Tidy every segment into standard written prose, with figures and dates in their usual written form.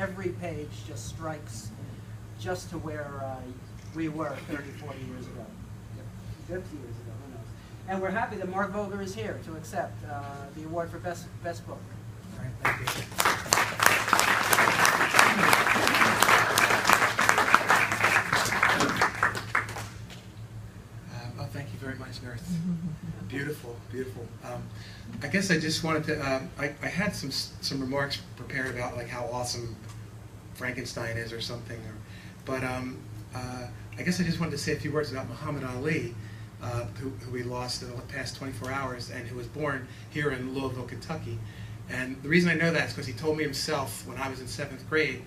every page just strikes just to where we were 30, 40 years ago. 50 years ago, who knows. And we're happy that Mark Voger is here to accept the award for Best Book. All right, thank you. Thank you very much, Nurse. Beautiful, beautiful. I guess I just wanted to, I had some remarks prepared about like how awesome Frankenstein is or something, but I guess I just wanted to say a few words about Muhammad Ali, who we lost in the past 24 hours, and who was born here in Louisville, Kentucky. And the reason I know that is because he told me himself when I was in 7th grade.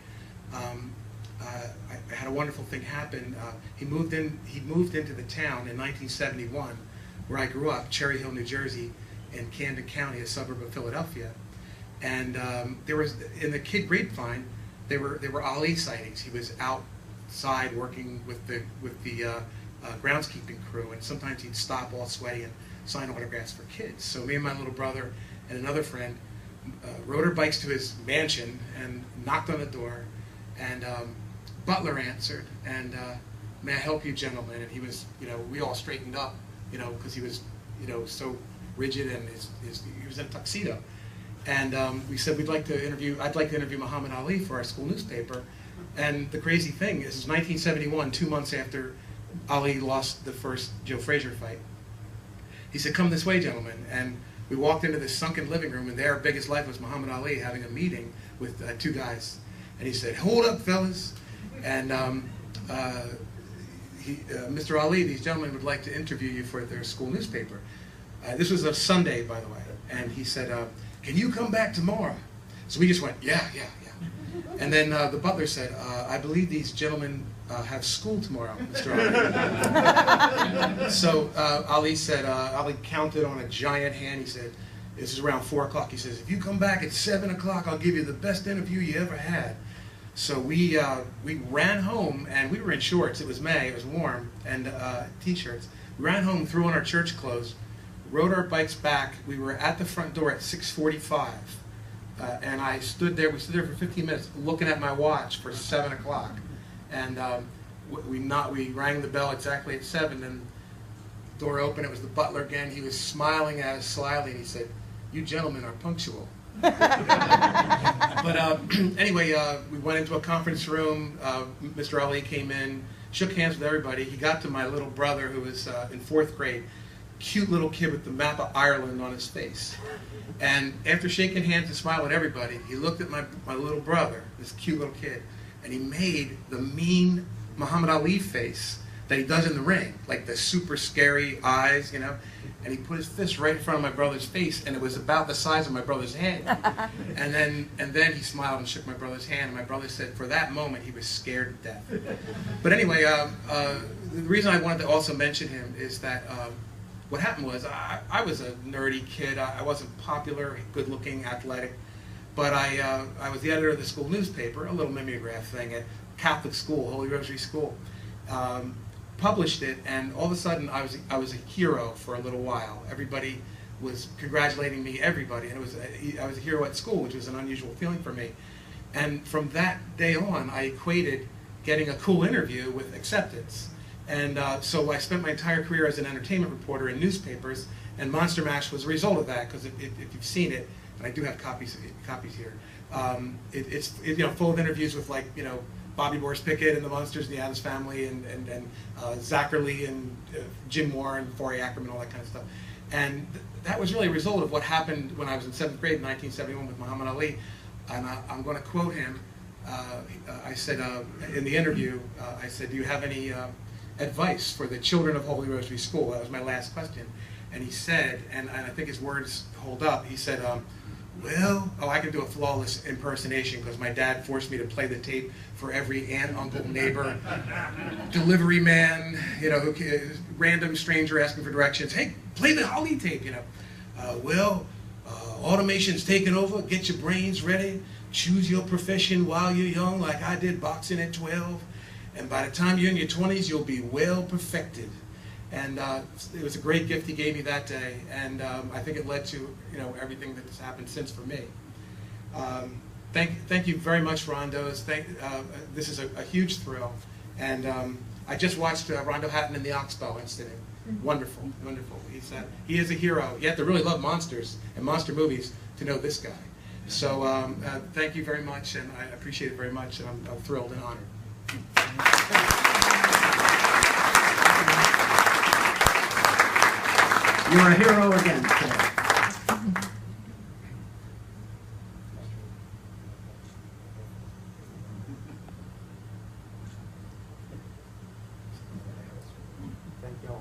I had a wonderful thing happen. He moved into the town in 1971, where I grew up, Cherry Hill, New Jersey, in Camden County, a suburb of Philadelphia. And there was, in the kid grapevine, there were Ali sightings. He was outside working with the groundskeeping crew, and sometimes he'd stop all sweaty and sign autographs for kids. So me and my little brother and another friend rode our bikes to his mansion and knocked on the door, and butler answered, and may I help you, gentlemen? And he was, we all straightened up, because he was, so rigid, and he was in a tuxedo. And we said I'd like to interview Muhammad Ali for our school newspaper. And the crazy thing is, it's 1971, 2 months after Ali lost the first Joe Frazier fight. He said, "Come this way, gentlemen." And we walked into this sunken living room, and there, big as life, was Muhammad Ali having a meeting with 2 guys. And he said, "Hold up, fellas." And Mr. Ali, these gentlemen would like to interview you for their school newspaper. This was a Sunday, by the way. And he said, "Can you come back tomorrow?" So we just went, yeah. And then the butler said, "I believe these gentlemen have school tomorrow, Mr. Ali." So Ali said, Ali counted on a giant hand. He said, this is around 4 o'clock. He says, "If you come back at 7 o'clock, I'll give you the best interview you ever had." So we ran home, and we were in shorts. It was May, it was warm, and t-shirts. We ran home, threw on our church clothes, rode our bikes back. We were at the front door at 6:45, and we stood there for 15 minutes looking at my watch for 7 o'clock. And we rang the bell exactly at 7, and the door opened. It was the butler again. He was smiling at us slyly, and he said, "You gentlemen are punctual." But anyway, we went into a conference room. Mr. Ali came in, shook hands with everybody. He got to my little brother, who was in 4th grade, cute little kid with the map of Ireland on his face. And after shaking hands and smiling at everybody, he looked at my little brother, this cute little kid, and he made the mean Muhammad Ali face that he does in the ring, like the super scary eyes, and he put his fist right in front of my brother's face, and it was about the size of my brother's hand. And then he smiled and shook my brother's hand, and my brother said for that moment he was scared to death. But anyway, the reason I wanted to also mention him is that what happened was I was a nerdy kid. I wasn't popular, good-looking, athletic, but I was the editor of the school newspaper, a little mimeograph thing at Catholic school, Holy Rosary School. Published it, and all of a sudden I was a hero for a little while. Everybody was congratulating me, everybody, and I was a hero at school, which was an unusual feeling for me. And from that day on, I equated getting a cool interview with acceptance. And so I spent my entire career as an entertainment reporter in newspapers, and Monster Mash was a result of that, because if you've seen it, and I do have copies here, it's full of interviews with, like, Bobby Boris Pickett and the Munsters and the Addams Family, and Zachary and Jim Moore and Forey Ackerman, all that kind of stuff. And that was really a result of what happened when I was in 7th grade in 1971 with Muhammad Ali. And I'm going to quote him. I said in the interview, I said, "Do you have any advice for the children of Holy Rosary School?" That was my last question. And he said, and I think his words hold up, he said, I can do a flawless impersonation because my dad forced me to play the tape for every aunt, uncle, neighbor, delivery man, random stranger asking for directions. "Hey, play the Ali tape, automation's taking over, get your brains ready, choose your profession while you're young, like I did boxing at 12, and by the time you're in your 20s, you'll be well perfected." And it was a great gift he gave me that day, and I think it led to everything that's happened since for me. Thank you very much, Rondo. This is a huge thrill. And I just watched Rondo Hatton in the Oxbow incident. Wonderful, wonderful. He is a hero. You have to really love monsters and monster movies to know this guy. So thank you very much, and I appreciate it very much, and I'm thrilled and honored. You're a hero again.